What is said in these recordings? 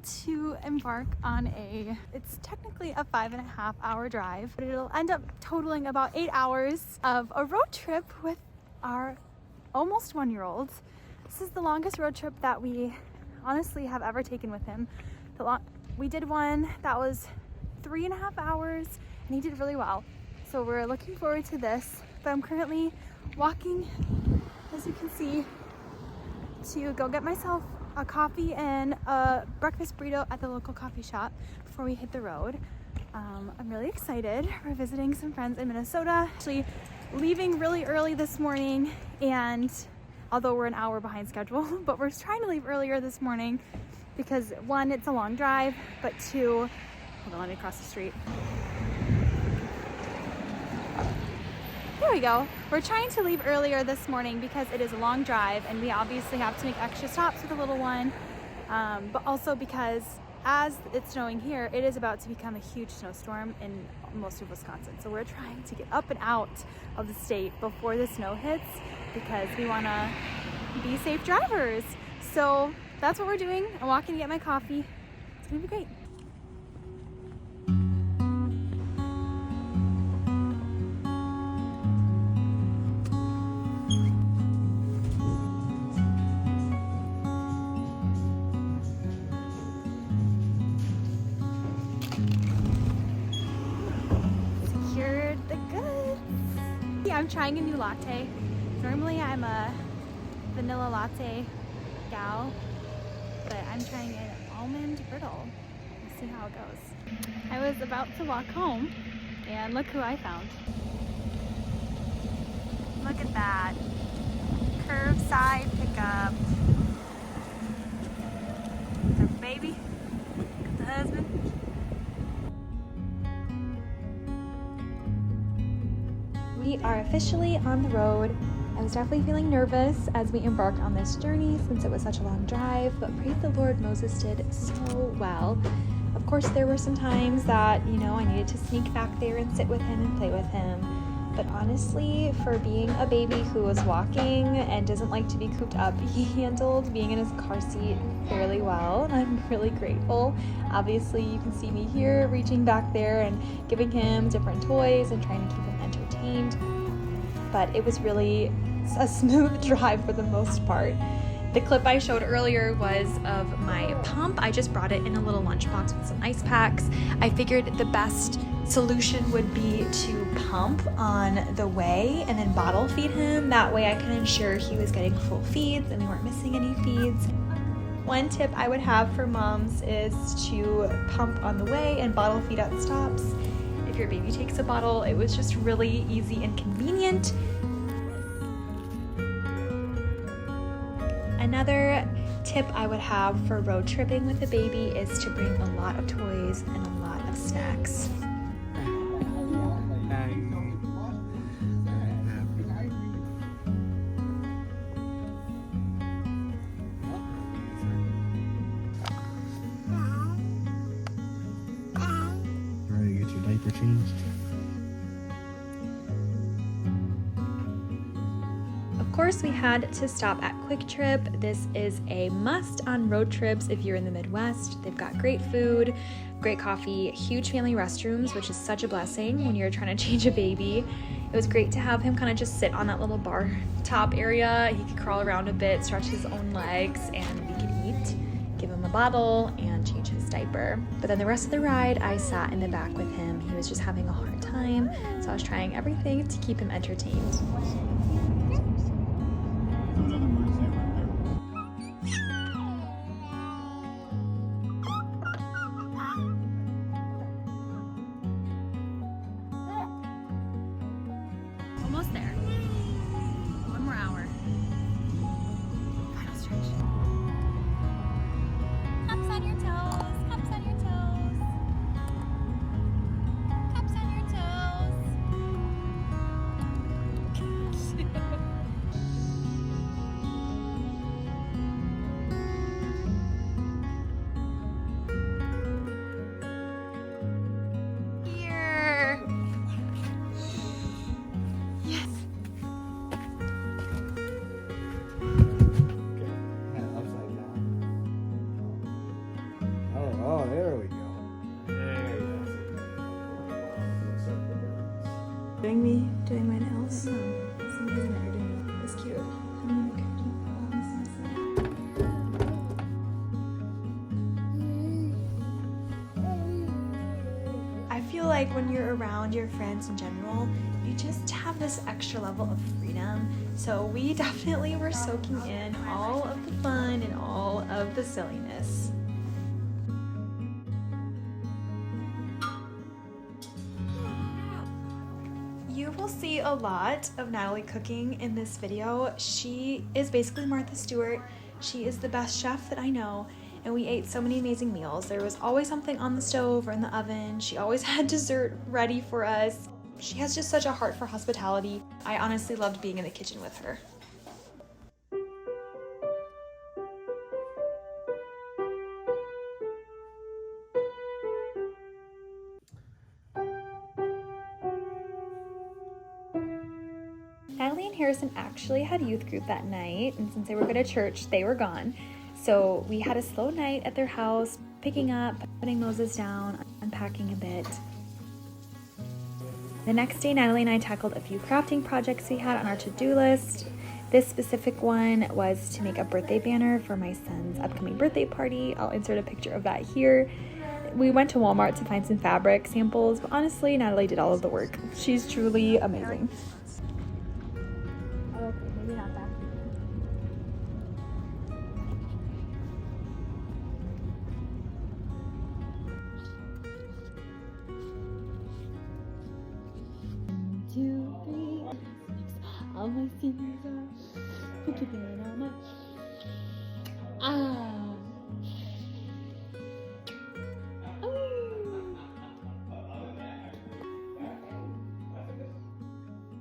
about to embark on it's technically a 5.5 hour drive, but it'll end up totaling about 8 hours of a road trip with our almost 1-year-old. This is the longest road trip that we honestly have ever taken with him. We did one that was 3.5 hours and he did really well. So we're looking forward to this, but I'm currently walking, as you can see, to go get myself a coffee and a breakfast burrito at the local coffee shop before we hit the road. I'm really excited. We're visiting some friends in Minnesota, actually leaving really early this morning, and although we're an hour behind schedule, but we're trying to leave earlier this morning because one, it's a long drive, but two, hold on, let me cross the street. There we go. We're trying to leave earlier this morning because it is a long drive and we obviously have to make extra stops with the little one, but also because as it's snowing here, it is about to become a huge snowstorm in most of Wisconsin. So we're trying to get up and out of the state before the snow hits because we want to be safe drivers. So that's what we're doing. I'm walking to get my coffee. It's gonna be great. I'm trying a new latte. Normally I'm a vanilla latte gal, but I'm trying an almond brittle. We'll see how it goes. I was about to walk home and look who I found. Look at that. Curbside pickup. There's our baby. Got the husband. We are officially on the road. I was definitely feeling nervous as we embarked on this journey since it was such a long drive, but praise the Lord, Moses did so well. Of course, there were some times that, I needed to sneak back there and sit with him and play with him. But honestly, for being a baby who was walking and doesn't like to be cooped up, he handled being in his car seat fairly well, and I'm really grateful. Obviously, you can see me here reaching back there and giving him different toys and trying to keep him entertained. But it was really a smooth drive for the most part. The clip I showed earlier was of my pump. I just brought it in a little lunchbox with some ice packs. I figured the best solution would be to pump on the way and then bottle feed him. That way I can ensure he was getting full feeds and we weren't missing any feeds. One tip I would have for moms is to pump on the way and bottle feed at stops. If your baby takes a bottle, it was just really easy and convenient. Another tip I would have for road tripping with a baby is to bring a lot of toys and a lot of snacks. Ready to get your diaper changed? Of course, we had to stop at Quick Trip. This is a must on road trips if you're in the Midwest. They've got great food, great coffee, huge family restrooms, which is such a blessing when you're trying to change a baby. It was great to have him kind of just sit on that little bar top area. He could crawl around a bit, stretch his own legs, and we could eat, give him a bottle, and change his diaper. But then the rest of the ride, I sat in the back with him. He was just having a hard time, so I was trying everything to keep him entertained. Almost there. One more hour. Final stretch. Cups on your toes. Cups on your toes. Cups on your toes. Doing my nails. It's amazing that you're doing this cute. I feel like when you're around your friends in general, you just have this extra level of freedom. So we definitely were soaking in all of the fun and all of the silliness. You will see a lot of Natalie cooking in this video. She is basically Martha Stewart. She is the best chef that I know, and we ate so many amazing meals. There was always something on the stove or in the oven. She always had dessert ready for us. She has just such a heart for hospitality. I honestly loved being in the kitchen with her. Natalie and Harrison actually had youth group that night, and since they were going to church, they were gone. So we had a slow night at their house, picking up, putting Moses down, unpacking a bit. The next day, Natalie and I tackled a few crafting projects we had on our to-do list. This specific one was to make a birthday banner for my son's upcoming birthday party. I'll insert a picture of that here. We went to Walmart to find some fabric samples, but honestly, Natalie did all of the work. She's truly amazing. Okay, maybe not that. Two, three, all my fingers are forgiven, all my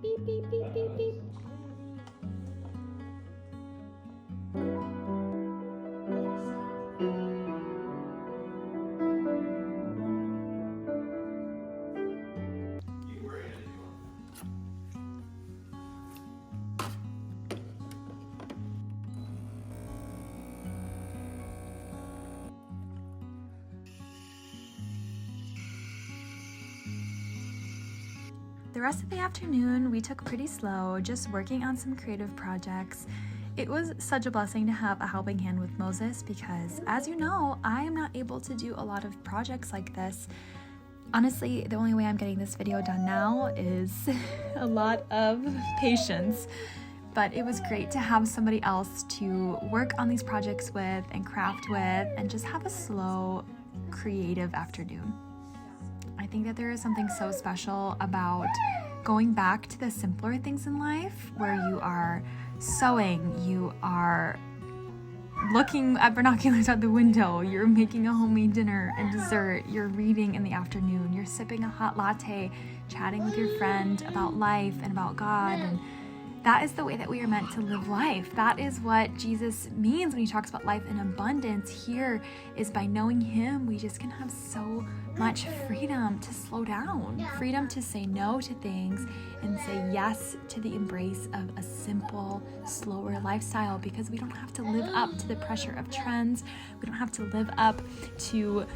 beep beep beep beep beep. The rest of the afternoon we took pretty slow, just working on some creative projects. It was such a blessing to have a helping hand with Moses because, as you know, I am not able to do a lot of projects like this. Honestly, the only way I'm getting this video done now is a lot of patience. But it was great to have somebody else to work on these projects with and craft with and just have a slow, creative afternoon. I think that there is something so special about going back to the simpler things in life where you are sewing, you are looking at binoculars out the window, you're making a homemade dinner and dessert, you're reading in the afternoon, you're sipping a hot latte, chatting with your friend about life and about God. And that is the way that we are meant to live life. That is what Jesus means when he talks about life in abundance. Here is by knowing him, we just can have so much freedom to slow down, freedom to say no to things and say yes to the embrace of a simple, slower lifestyle, because we don't have to live up to the pressure of trends. We don't have to live up to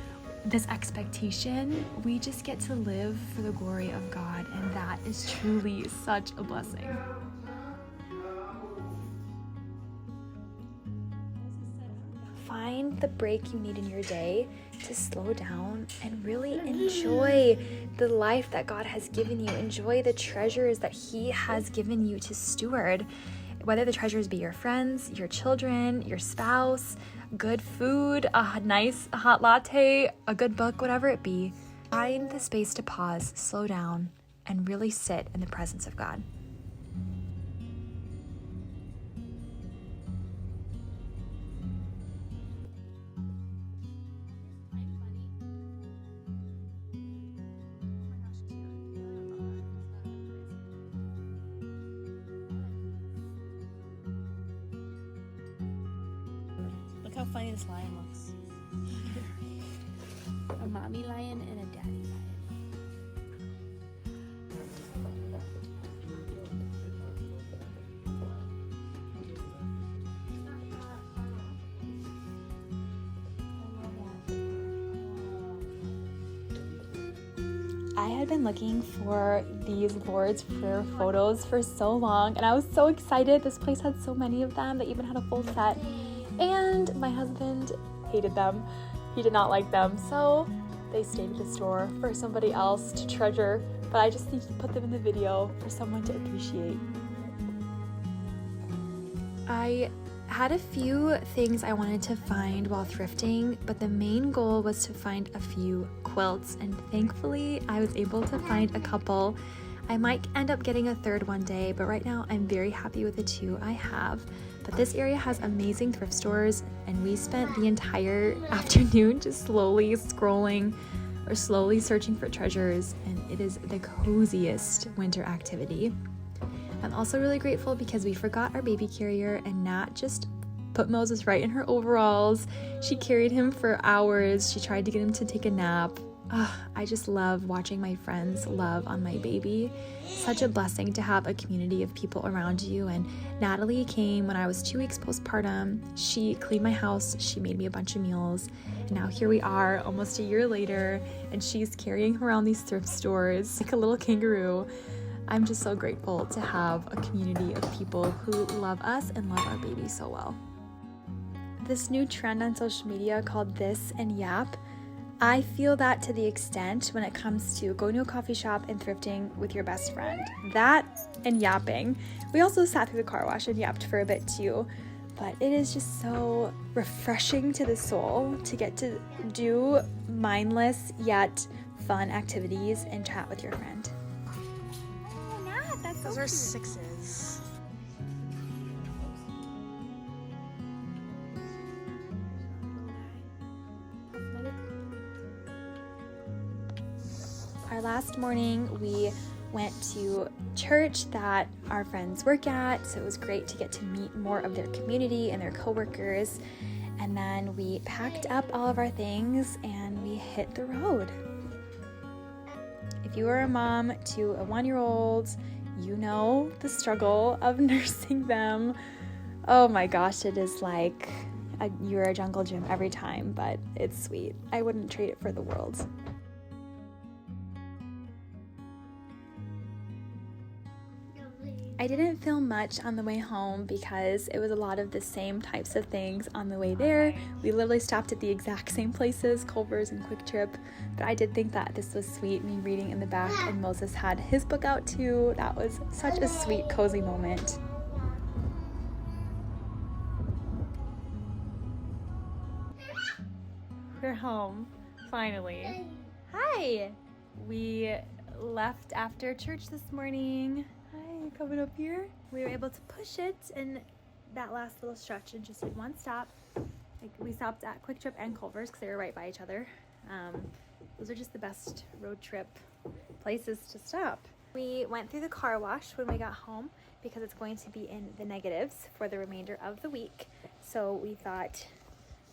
this expectation. We just get to live for the glory of God, and that is truly such a blessing. Find the break you need in your day to slow down and really enjoy the life that God has given you. Enjoy the treasures that he has given you to steward. Whether the treasures be your friends, your children, your spouse, good food, a nice hot latte, a good book, whatever it be. Find the space to pause, slow down, and really sit in the presence of God. Look how funny this lion looks. A mommy lion and a daddy lion. I had been looking for these Lord's Prayer photos for so long, and I was so excited. This place had so many of them. They even had a full set, and my husband hated them. He did not like them, so they stayed at the store for somebody else to treasure, but I just need to put them in the video for someone to appreciate. I had a few things I wanted to find while thrifting, but the main goal was to find a few quilts, and thankfully I was able to find a couple. I might end up getting a third one day, but right now I'm very happy with the two I have. But this area has amazing thrift stores, and we spent the entire afternoon just slowly scrolling or slowly searching for treasures, and it is the coziest winter activity. I'm also really grateful because we forgot our baby carrier and Nat just put Moses right in her overalls. She carried him for hours. She tried to get him to take a nap. I just love watching my friends love on my baby. Such a blessing to have a community of people around you. And Natalie came when I was 2 weeks postpartum. She cleaned my house. She made me a bunch of meals. And now here we are almost a year later, and she's carrying him around these thrift stores like a little kangaroo. I'm just so grateful to have a community of people who love us and love our baby so well. This new trend on social media called This and Yap, I feel that to the extent when it comes to going to a coffee shop and thrifting with your best friend. That and yapping. We also sat through the car wash and yapped for a bit too, but it is just so refreshing to the soul to get to do mindless yet fun activities and chat with your friend. Those are 6s. Our last morning, we went to church that our friends work at, so it was great to get to meet more of their community and their coworkers. And then we packed up all of our things and we hit the road. If you are a mom to a 1-year-old, you know the struggle of nursing them. Oh my gosh, it is like you're a jungle gym every time, but it's sweet. I wouldn't trade it for the world. I didn't film much on the way home because it was a lot of the same types of things on the way there. We literally stopped at the exact same places, Culver's and Quick Trip, but I did think that this was sweet, me reading in the back, and Moses had his book out too. That was such a sweet, cozy moment. We're home, finally. Hi! We left after church this morning. Hi, coming up here. We were able to push it in that last little stretch and just did one stop. Like, we stopped at Quick Trip and Culver's because they were right by each other. Those are just the best road trip places to stop. We went through the car wash when we got home because it's going to be in the negatives for the remainder of the week. So we thought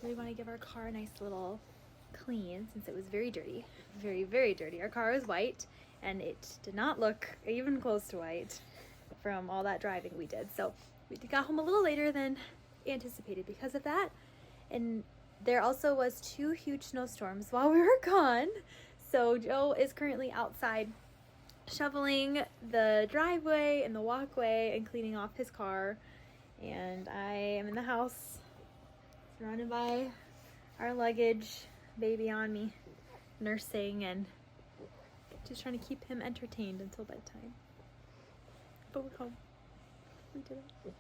we want to give our car a nice little clean since it was very dirty. Very, very dirty. Our car was white and it did not look even close to white from all that driving we did. So we got home a little later than anticipated because of that. And there also was 2 huge snowstorms while we were gone. So Joe is currently outside shoveling the driveway and the walkway and cleaning off his car. And I am in the house surrounded by our luggage, baby on me, nursing, and just trying to keep him entertained until bedtime. But we're home. We did it.